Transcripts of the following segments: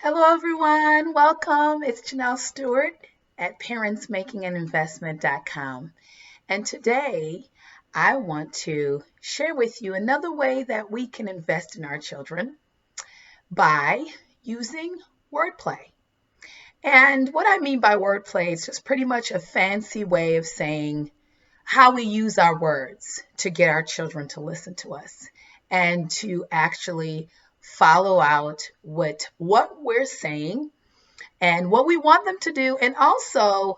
Hello, everyone. Welcome. It's Janelle Stewart at parentsmakinganinvestment.com. And today I want to share with you another way that we can invest in our children by using wordplay. And what I mean by wordplay is just pretty much a fancy way of saying how we use our words to get our children to listen to us and to actually follow out what we're saying and what we want them to do, and also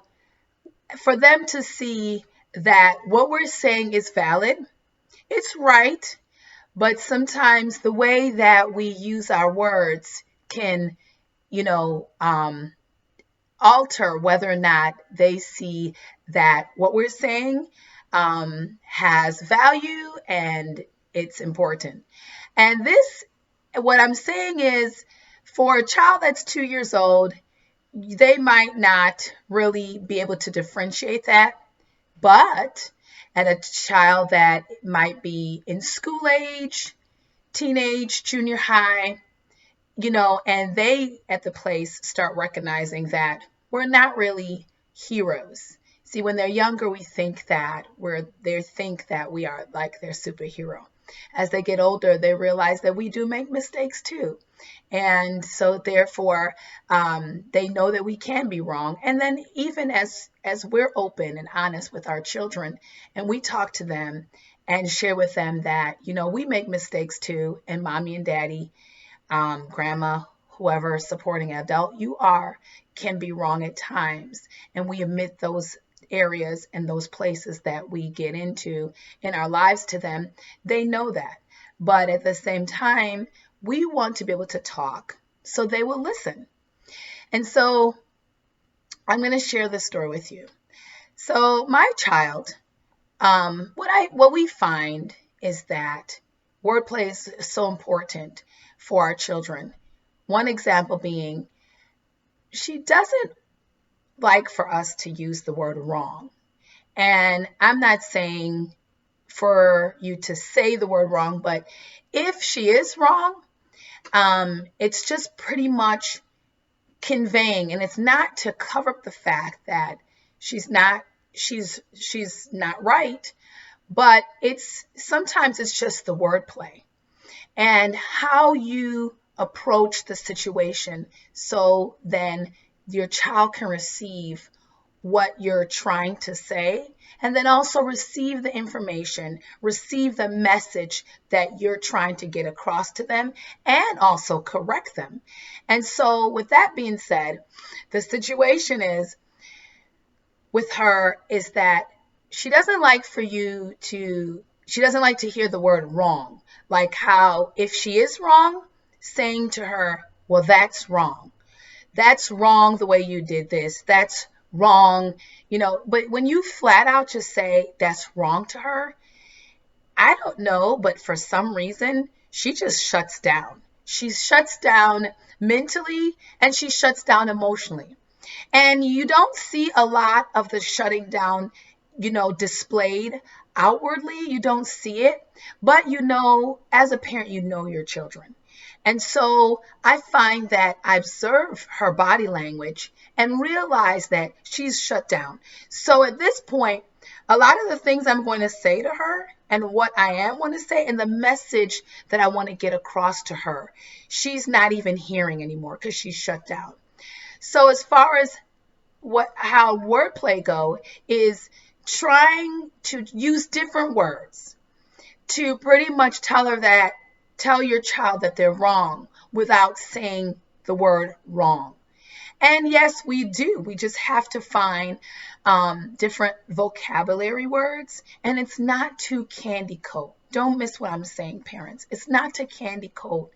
for them to see that what we're saying is valid, it's right, but sometimes the way that we use our words can, you know, um, alter whether or not they see that what we're saying has value and it's important. And what I'm saying is, for a child that's 2 years old, they might not really be able to differentiate that. But at a child that might be in school age, teenage, junior high, and they at the place start recognizing that we're not really heroes. See, when they're younger, they think that we are like their superhero. As they get older, they realize that we do make mistakes too. And so therefore, they know that we can be wrong. And then even as we're open and honest with our children and we talk to them and share with them that, we make mistakes too, and mommy and daddy, grandma, whoever supporting adult you are, can be wrong at times. And we admit those areas and those places that we get into in our lives to them. They know that. But at the same time, we want to be able to talk so they will listen. And so I'm going to share this story with you. So my child, what we find is that wordplay is so important for our children. One example being, she doesn't like for us to use the word wrong. And I'm not saying for you to say the word wrong, but if she is wrong, it's just pretty much conveying, and it's not to cover up the fact that she's not right, but sometimes it's just the wordplay and how you approach the situation, so then your child can receive what you're trying to say, and then also receive the information, receive the message that you're trying to get across to them, and also correct them. And so with that being said, the situation is with her is that she doesn't like to hear the word wrong. Like how if she is wrong, saying to her, well, that's wrong. That's wrong the way you did this. That's wrong. But when you flat out just say that's wrong to her, I don't know, but for some reason, she just shuts down. She shuts down mentally and she shuts down emotionally. And you don't see a lot of the shutting down, displayed outwardly. You don't see it, but as a parent, your children. And so I find that I observe her body language and realize that she's shut down. So at this point, a lot of the things I'm going to say to her and what I am going to say and the message that I want to get across to her, she's not even hearing anymore because she's shut down. So as far as how wordplay go is trying to use different words to pretty much tell your child that they're wrong without saying the word wrong. And yes, we do. We just have to find different vocabulary words, and it's not to candy coat. Don't miss what I'm saying, parents. It's not to candy coat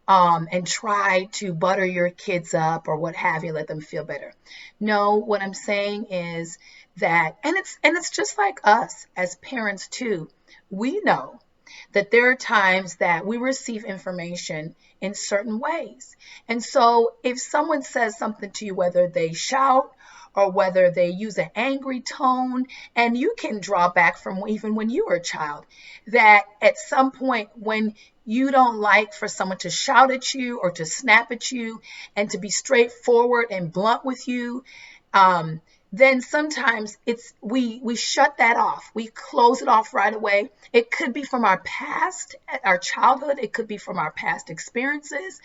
and try to butter your kids up or what have you, let them feel better. No, what I'm saying is that, and it's just like us as parents too. We know that there are times that we receive information in certain ways. And so if someone says something to you, whether they shout or whether they use an angry tone. And you can draw back from even when you were a child, that at some point when you don't like for someone to shout at you or to snap at you and to be straightforward and blunt with you, then sometimes we shut that off. We close it off right away. It could be from our past, our childhood. It could be from our past experiences.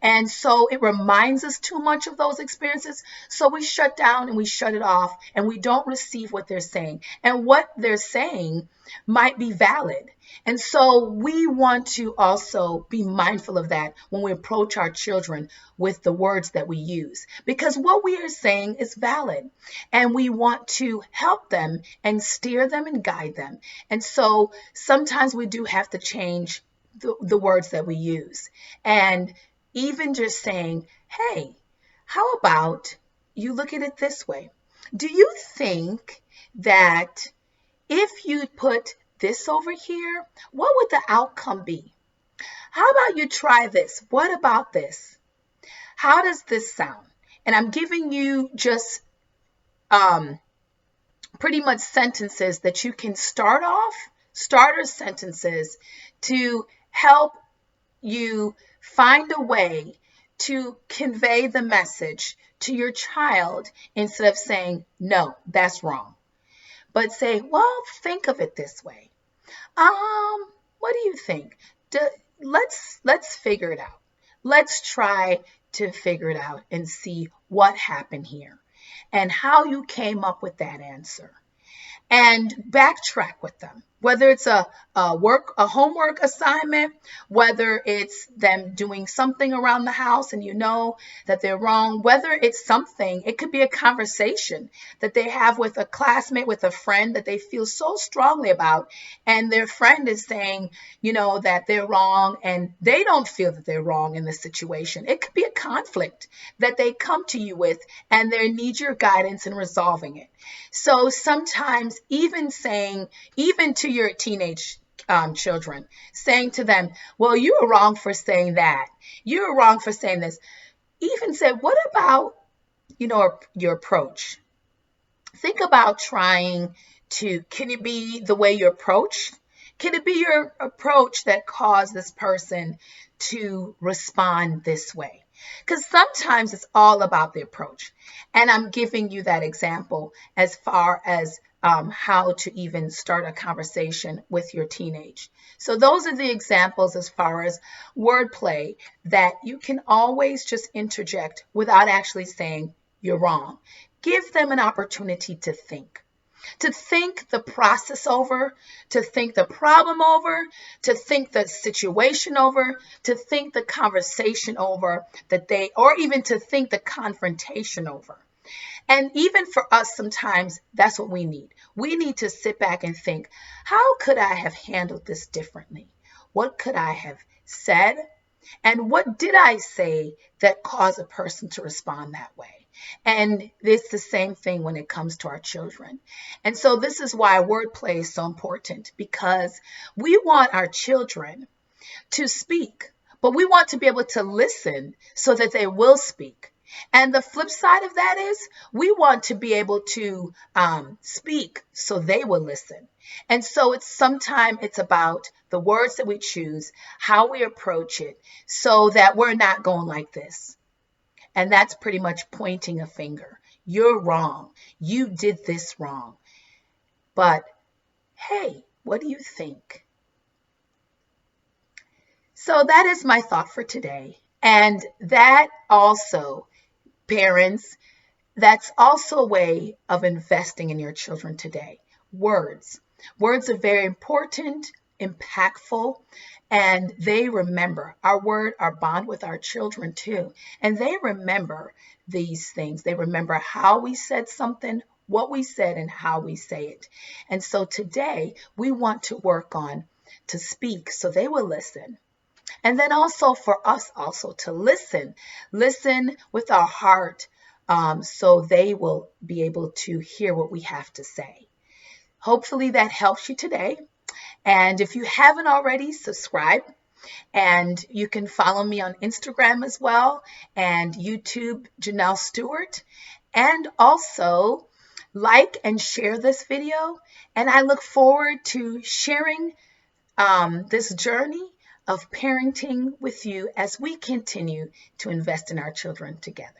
And so it reminds us too much of those experiences. So we shut down and we shut it off and we don't receive what they're saying. And what they're saying might be valid. And so we want to also be mindful of that when we approach our children with the words that we use, because what we are saying is valid and we want to help them and steer them and guide them. And so sometimes we do have to change the words that we use. And even just saying, hey, how about you look at it this way? Do you think that if you put this over here, what would the outcome be? How about you try this? What about this? How does this sound? And I'm giving you just pretty much sentences that you can start off, starter sentences, to help you find a way to convey the message to your child instead of saying, no, that's wrong. But say, well, think of it this way. What do you think? Let's figure it out. Let's try to figure it out and see what happened here and how you came up with that answer. And backtrack with them, whether it's a homework assignment, whether it's them doing something around the house and you know that they're wrong, whether it's something, it could be a conversation that they have with a classmate, with a friend that they feel so strongly about, and their friend is saying, that they're wrong and they don't feel that they're wrong in the situation. It could be a conflict that they come to you with and they need your guidance in resolving it. So sometimes even to your teenage children, saying to them, well, you were wrong for saying that. You were wrong for saying this. Even say, what about, your approach? Think about can it be the way you approach? Can it be your approach that caused this person to respond this way? Because sometimes it's all about the approach. And I'm giving you that example as far as how to even start a conversation with your teenage. So those are the examples as far as wordplay that you can always just interject without actually saying you're wrong. Give them an opportunity to think the process over, to think the problem over, to think the situation over, to think the conversation over or even to think the confrontation over. And even for us, sometimes that's what we need. We need to sit back and think, how could I have handled this differently? What could I have said? And what did I say that caused a person to respond that way? And it's the same thing when it comes to our children. And so this is why wordplay is so important, because we want our children to speak, but we want to be able to listen so that they will speak. And the flip side of that is we want to be able to speak so they will listen. And so sometimes it's about the words that we choose, how we approach it, so that we're not going like this. And that's pretty much pointing a finger. You're wrong. You did this wrong. But hey, what do you think? So that is my thought for today. And that also, parents, that's also a way of investing in your children today. Words. Words are very important, impactful, and they remember our bond with our children too. And they remember these things. They remember how we said something, what we said, and how we say it. And so today we want to work on to speak so they will listen. And then also for us also to listen with our heart, so they will be able to hear what we have to say. Hopefully that helps you today. And if you haven't already, subscribe. And you can follow me on Instagram as well, and YouTube, Janelle Stewart. and also like and share this video. And I look forward to sharing this journey of parenting with you as we continue to invest in our children together.